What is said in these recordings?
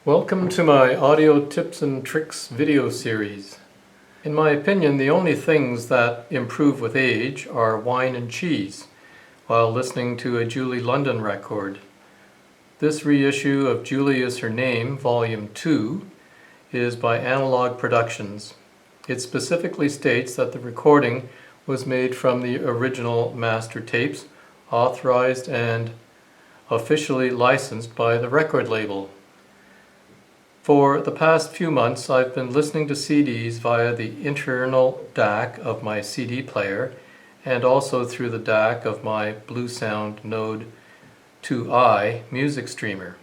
Welcome to my audio tips and tricks video series. In my opinion, the only things that improve with age are wine and cheese while listening to a Julie London record. This reissue of Julie Is Her Name, Volume 2, is by Analog Productions. It specifically states that the recording was made from the original master tapes, authorized and officially licensed by the record label. For the past few months, I've been listening to CDs via the internal DAC of my CD player and also through the DAC of my Bluesound Node 2i music streamer.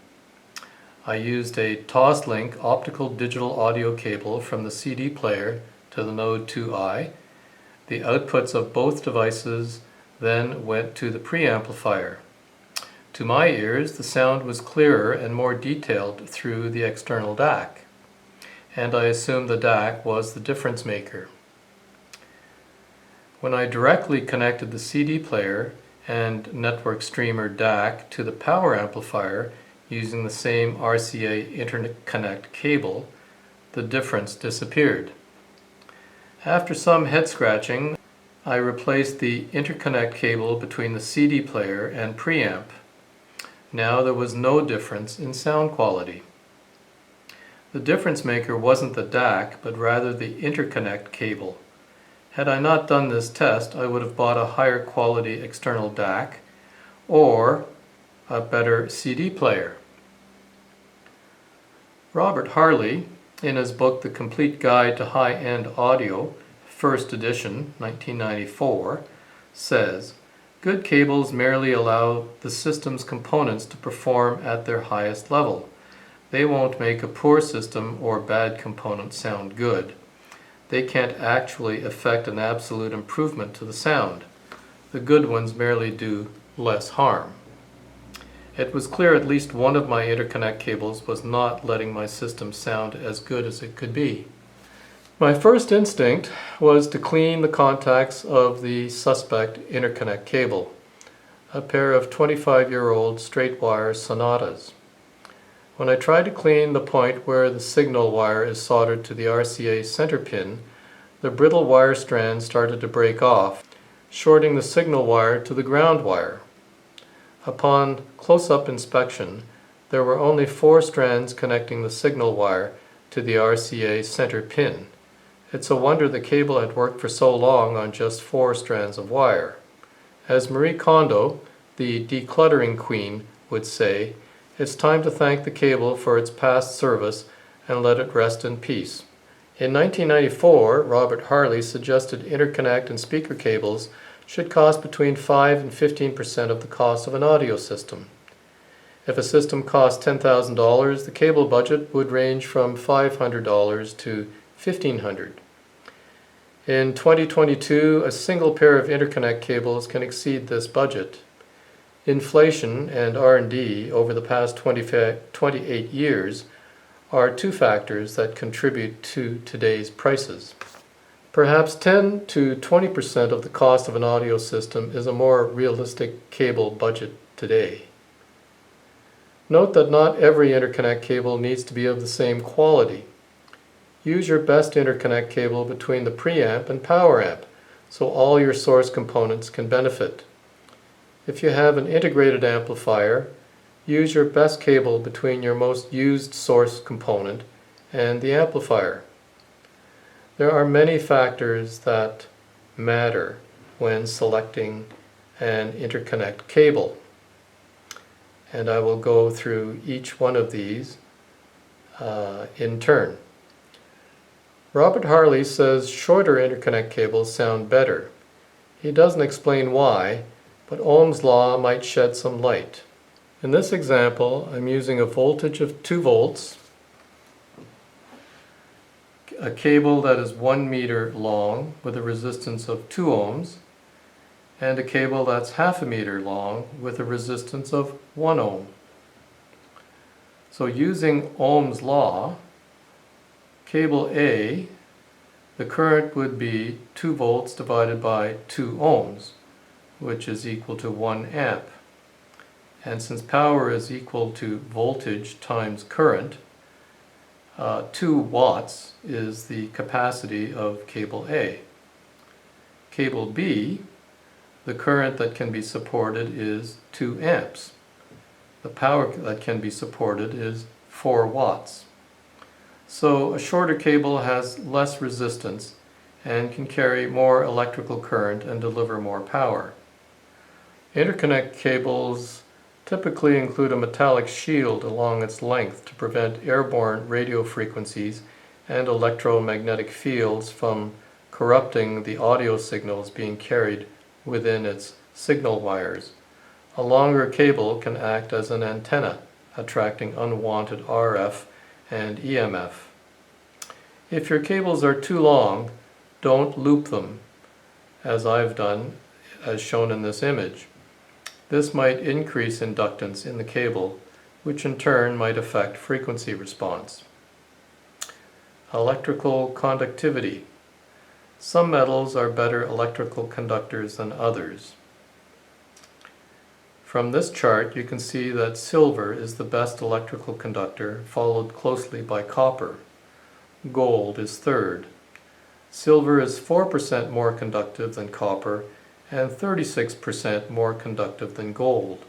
I used a Toslink optical digital audio cable from the CD player to the Node 2i. The outputs of both devices then went to the preamplifier. To my ears, the sound was clearer and more detailed through the external DAC, and I assumed the DAC was the difference maker. When I directly connected the CD player and network streamer DAC to the power amplifier using the same RCA Interconnect cable, the difference disappeared. After some head scratching, I replaced the interconnect cable between the CD player and preamp. Now there was no difference in sound quality. The difference maker wasn't the DAC, but rather the interconnect cable. Had I not done this test, I would have bought a higher quality external DAC or a better CD player. Robert Harley, in his book The Complete Guide to High-End Audio, first edition, 1994, says, "Good cables merely allow the system's components to perform at their highest level. They won't make a poor system or bad component sound good. They can't actually affect an absolute improvement to the sound. The good ones merely do less harm." It was clear at least one of my interconnect cables was not letting my system sound as good as it could be. My first instinct was to clean the contacts of the suspect interconnect cable, a pair of 25-year-old straight wire Sonatas. When I tried to clean the point where the signal wire is soldered to the RCA center pin, the brittle wire strands started to break off, shorting the signal wire to the ground wire. Upon close-up inspection, there were only 4 strands connecting the signal wire to the RCA center pin. It's a wonder the cable had worked for so long on just 4 strands of wire. As Marie Kondo, the decluttering queen, would say, it's time to thank the cable for its past service and let it rest in peace. In 1994, Robert Harley suggested interconnect and speaker cables should cost between 5 and 15% of the cost of an audio system. If a system cost $10,000, the cable budget would range from $500 to $1,500. In 2022, a single pair of interconnect cables can exceed this budget. Inflation and R&D over the past 28 years are 2 factors that contribute to today's prices. Perhaps 10 to 20% of the cost of an audio system is a more realistic cable budget today. Note that not every interconnect cable needs to be of the same quality. Use your best interconnect cable between the preamp and power amp so all your source components can benefit. If you have an integrated amplifier, use your best cable between your most used source component and the amplifier. There are many factors that matter when selecting an interconnect cable, and I will go through each one of these in turn. Robert Harley says shorter interconnect cables sound better. He doesn't explain why, but Ohm's law might shed some light. In this example, I'm using a voltage of 2 volts, a cable that is 1 meter long with a resistance of 2 ohms, and a cable that's half a meter long with a resistance of 1 ohm. So using Ohm's law, cable A, the current would be 2 volts divided by 2 ohms, which is equal to 1 amp. And since power is equal to voltage times current, 2 watts is the capacity of cable A. Cable B, the current that can be supported is 2 amps. The power that can be supported is 4 watts. So a shorter cable has less resistance and can carry more electrical current and deliver more power. Interconnect cables typically include a metallic shield along its length to prevent airborne radio frequencies and electromagnetic fields from corrupting the audio signals being carried within its signal wires. A longer cable can act as an antenna, attracting unwanted RF and EMF. If your cables are too long, don't loop them, as I've done, as shown in this image. This might increase inductance in the cable, which in turn might affect frequency response. Electrical conductivity. Some metals are better electrical conductors than others. From this chart, you can see that silver is the best electrical conductor, followed closely by copper. Gold is third. Silver is 4% more conductive than copper and 36% more conductive than gold.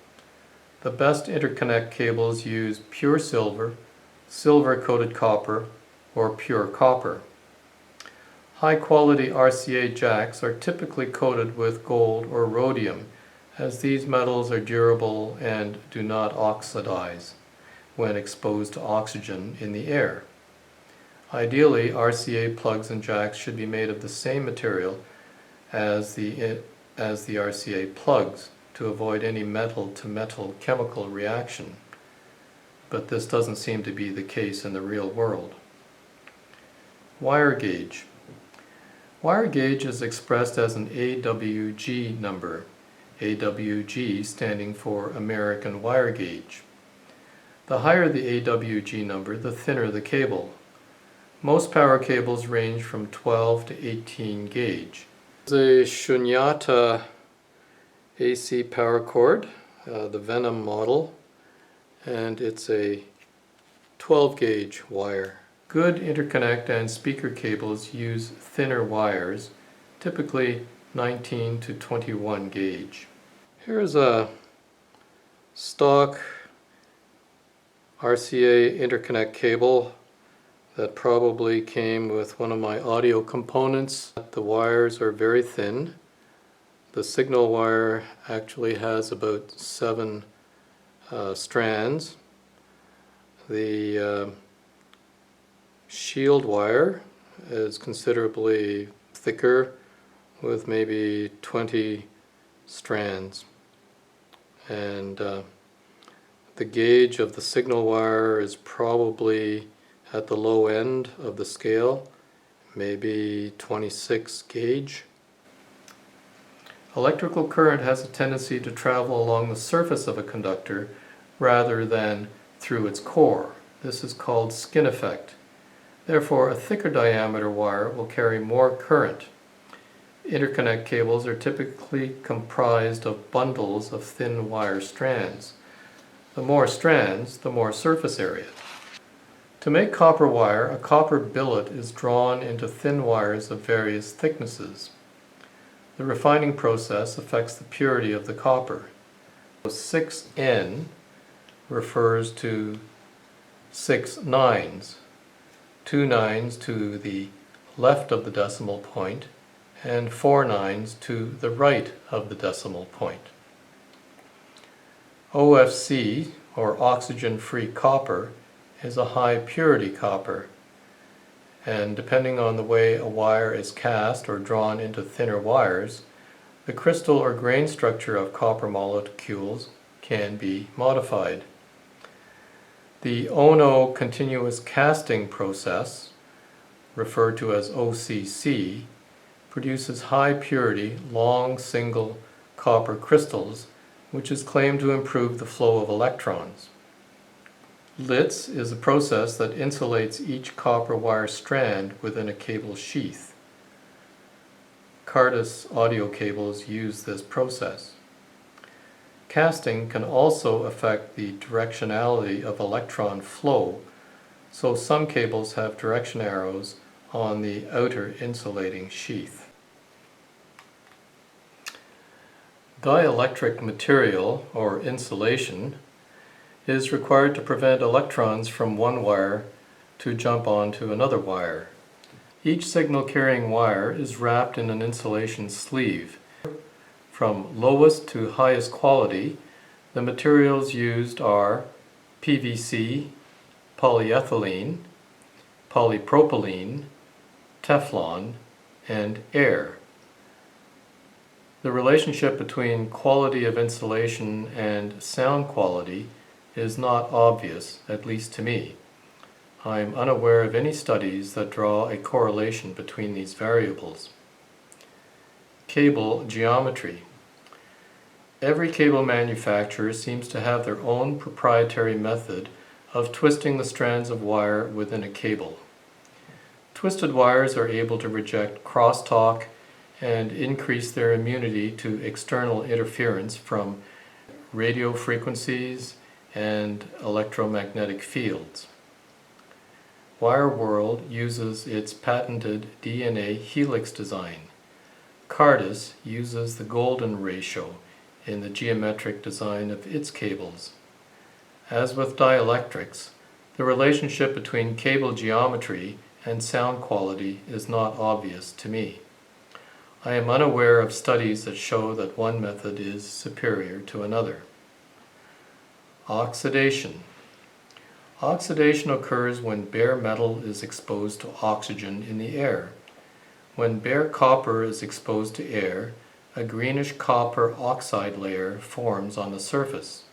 The best interconnect cables use pure silver, silver-coated copper, or pure copper. High-quality RCA jacks are typically coated with gold or rhodium, as these metals are durable and do not oxidize when exposed to oxygen in the air. Ideally, RCA plugs and jacks should be made of the same material as the RCA plugs to avoid any metal-to-metal chemical reaction, but this doesn't seem to be the case in the real world. Wire gauge. Wire gauge is expressed as an AWG number, AWG standing for American wire gauge. The higher the AWG number, the thinner the cable. Most power cables range from 12 to 18 gauge. There's a Shunyata AC power cord, the Venom model, and it's a 12 gauge wire. Good interconnect and speaker cables use thinner wires, typically 19 to 21 gauge. Here's a stock RCA interconnect cable that probably came with one of my audio components. The wires are very thin. The signal wire actually has about 7 strands. The shield wire is considerably thicker with maybe 20 strands. And the gauge of the signal wire is probably at the low end of the scale, maybe 26 gauge. Electrical current has a tendency to travel along the surface of a conductor rather than through its core. This is called skin effect. Therefore, a thicker diameter wire will carry more current. Interconnect cables are typically comprised of bundles of thin wire strands. The more strands, the more surface area. To make copper wire, a copper billet is drawn into thin wires of various thicknesses. The refining process affects the purity of the copper. 6N refers to 6 nines, 2 nines to the left of the decimal point, and 4 nines to the right of the decimal point. OFC, or oxygen-free copper, is a high purity copper, and depending on the way a wire is cast or drawn into thinner wires, the crystal or grain structure of copper molecules can be modified. The Ono continuous casting process, referred to as OCC, produces high purity, long single copper crystals, which is claimed to improve the flow of electrons. Litz is a process that insulates each copper wire strand within a cable sheath. Cardus audio cables use this process. Casting can also affect the directionality of electron flow, so some cables have direction arrows on the outer insulating sheath. Dielectric material, or insulation, is required to prevent electrons from one wire to jump onto another wire. Each signal-carrying wire is wrapped in an insulation sleeve. From lowest to highest quality, the materials used are PVC, polyethylene, polypropylene, Teflon, and air. The relationship between quality of insulation and sound quality is not obvious, at least to me. I am unaware of any studies that draw a correlation between these variables. Cable geometry. Every cable manufacturer seems to have their own proprietary method of twisting the strands of wire within a cable. Twisted wires are able to reject crosstalk and increase their immunity to external interference from radio frequencies and electromagnetic fields. Wire World uses its patented DNA helix design. Cardis uses the golden ratio in the geometric design of its cables. As with dielectrics, the relationship between cable geometry and sound quality is not obvious to me. I am unaware of studies that show that one method is superior to another. Oxidation. Oxidation occurs when bare metal is exposed to oxygen in the air. When bare copper is exposed to air, a greenish copper oxide layer forms on the surface.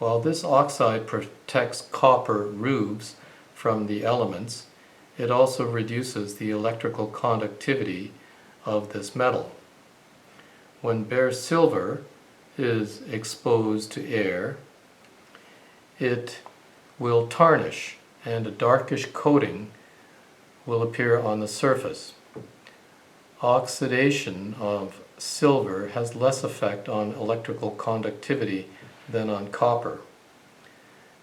While this oxide protects copper roofs from the elements, it also reduces the electrical conductivity of this metal. When bare silver is exposed to air, it will tarnish and a darkish coating will appear on the surface. Oxidation of silver has less effect on electrical conductivity than on copper.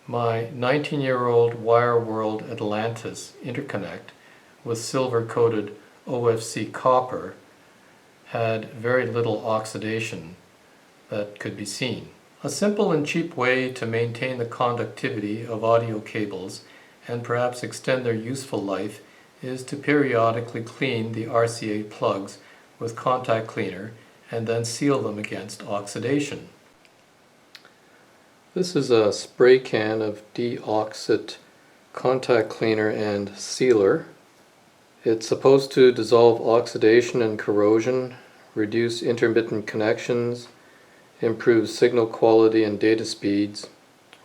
My 19-year-old Wire World Atlantis interconnect with silver-coated OFC copper had very little oxidation that could be seen. A simple and cheap way to maintain the conductivity of audio cables and perhaps extend their useful life is to periodically clean the RCA plugs with contact cleaner and then seal them against oxidation. This is a spray can of deoxit contact cleaner and sealer. It's supposed to dissolve oxidation and corrosion, reduce intermittent connections, improves signal quality and data speeds,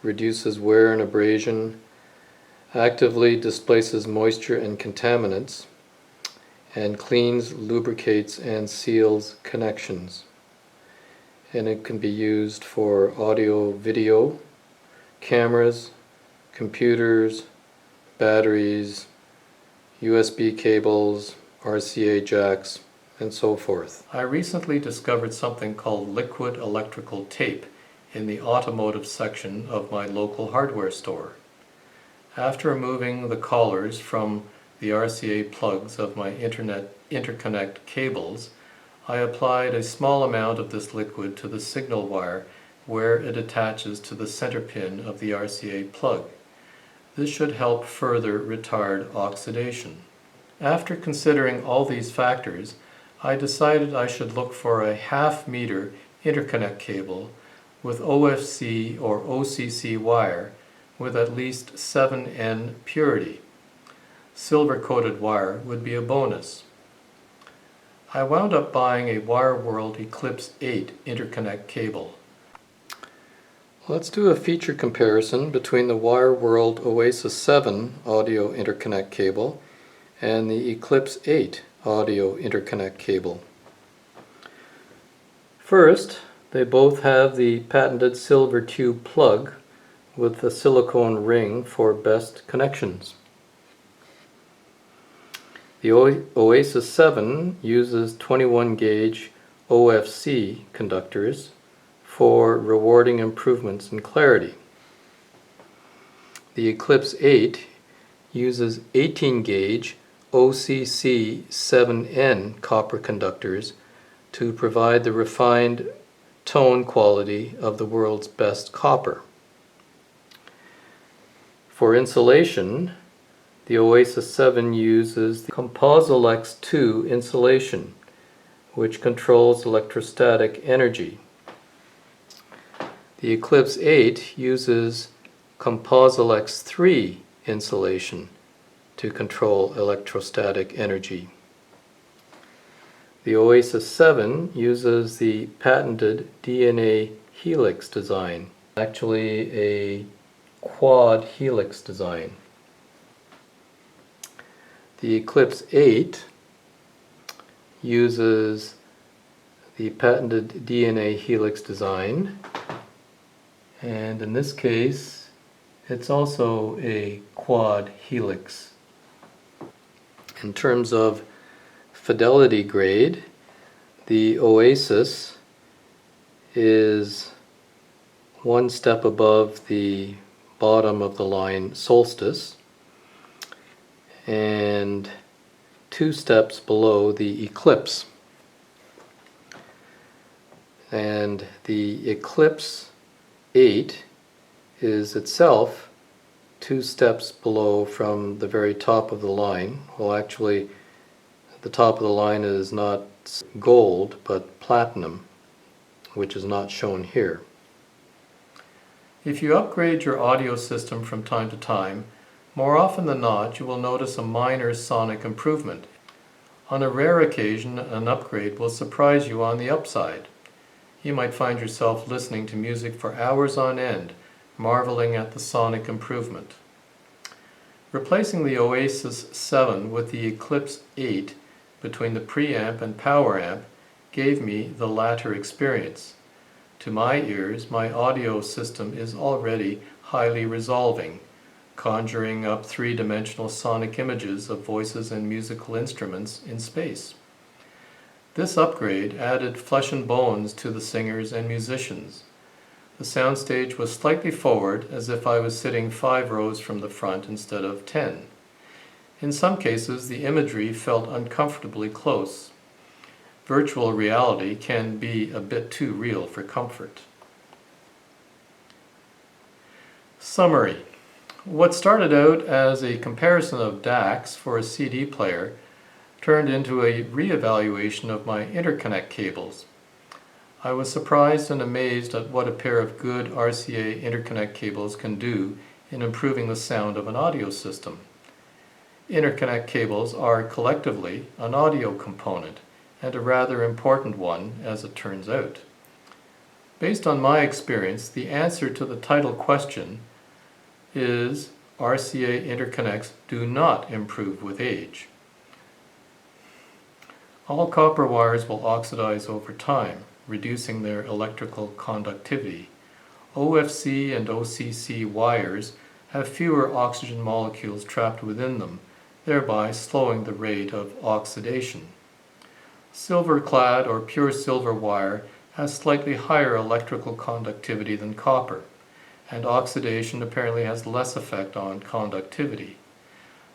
reduces wear and abrasion, actively displaces moisture and contaminants, and cleans, lubricates, and seals connections. And it can be used for audio, video, cameras, computers, batteries, USB cables, RCA jacks, and so forth. I recently discovered something called liquid electrical tape in the automotive section of my local hardware store. After removing the collars from the RCA plugs of my interconnect cables, I applied a small amount of this liquid to the signal wire where it attaches to the center pin of the RCA plug. This should help further retard oxidation. After considering all these factors, I decided I should look for a half-meter interconnect cable with OFC or OCC wire with at least 7N purity. Silver-coated wire would be a bonus. I wound up buying a Wire World Eclipse 8 interconnect cable. Let's do a feature comparison between the Wire World Oasis 7 audio interconnect cable and the Eclipse 8 audio interconnect cable. First, they both have the patented silver tube plug with the silicone ring for best connections. The Oasis 7 uses 21 gauge OFC conductors for rewarding improvements in clarity. The Eclipse 8 uses 18 gauge OCC 7N copper conductors to provide the refined tone quality of the world's best copper. For insulation, the Oasis 7 uses the Composilex 2 insulation, which controls electrostatic energy. The Eclipse 8 uses Composilex 3 insulation to control electrostatic energy. The Oasis 7 uses the patented DNA helix design, actually a quad helix design. The Eclipse 8 uses the patented DNA helix design, and in this case it's also a quad helix. In terms of fidelity grade, the Oasis is one step above the bottom of the line Solstice and 2 steps below the Eclipse. And the Eclipse 8 is itself 2 steps below from the very top of the line. Well, actually, the top of the line is not gold, but platinum, which is not shown here. If you upgrade your audio system from time to time, more often than not, you will notice a minor sonic improvement. On a rare occasion, an upgrade will surprise you on the upside. You might find yourself listening to music for hours on end, marveling at the sonic improvement. Replacing the Oasis 7 with the Eclipse 8 between the preamp and power amp gave me the latter experience. To my ears, my audio system is already highly resolving, conjuring up 3-dimensional sonic images of voices and musical instruments in space. This upgrade added flesh and bones to the singers and musicians. The soundstage was slightly forward, as if I was sitting 5 rows from the front instead of 10. In some cases, the imagery felt uncomfortably close. Virtual reality can be a bit too real for comfort. Summary. What started out as a comparison of DACs for a CD player turned into a re-evaluation of my interconnect cables. I was surprised and amazed at what a pair of good RCA interconnect cables can do in improving the sound of an audio system. Interconnect cables are collectively an audio component, and a rather important one, as it turns out. Based on my experience, the answer to the title question is RCA interconnects do not improve with age. All copper wires will oxidize over time, reducing their electrical conductivity. OFC and OCC wires have fewer oxygen molecules trapped within them, thereby slowing the rate of oxidation. Silver-clad or pure silver wire has slightly higher electrical conductivity than copper, and oxidation apparently has less effect on conductivity.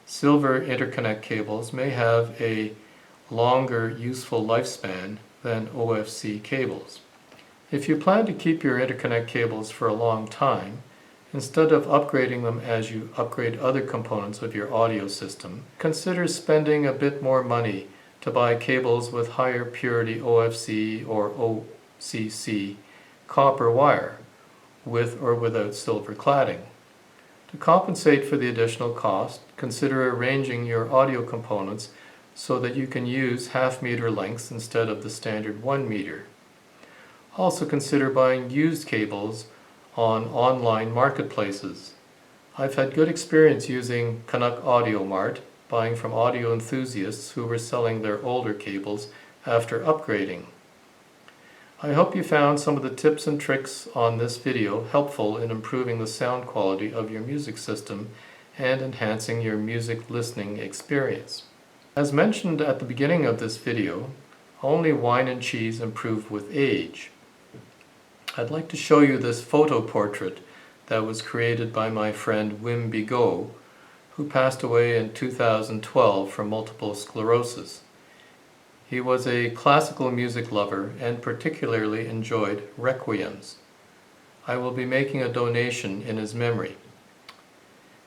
Silver interconnect cables may have a longer useful lifespan than OFC cables. If you plan to keep your interconnect cables for a long time, instead of upgrading them as you upgrade other components of your audio system, consider spending a bit more money to buy cables with higher purity OFC or OCC copper wire, with or without silver cladding. To compensate for the additional cost, consider arranging your audio components so that you can use half-meter lengths instead of the standard 1 meter. Also consider buying used cables on online marketplaces. I've had good experience using Canuck Audio Mart, buying from audio enthusiasts who were selling their older cables after upgrading. I hope you found some of the tips and tricks on this video helpful in improving the sound quality of your music system and enhancing your music listening experience. As mentioned at the beginning of this video, only wine and cheese improve with age. I'd like to show you this photo portrait that was created by my friend Wim Bigot, who passed away in 2012 from multiple sclerosis. He was a classical music lover and particularly enjoyed requiems. I will be making a donation in his memory.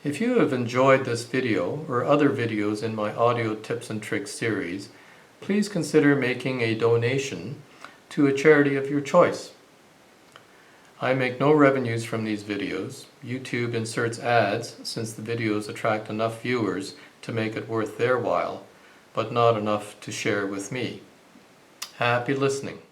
If you have enjoyed this video or other videos in my audio tips and tricks series, please consider making a donation to a charity of your choice. I make no revenues from these videos. YouTube inserts ads since the videos attract enough viewers to make it worth their while, but not enough to share with me. Happy listening.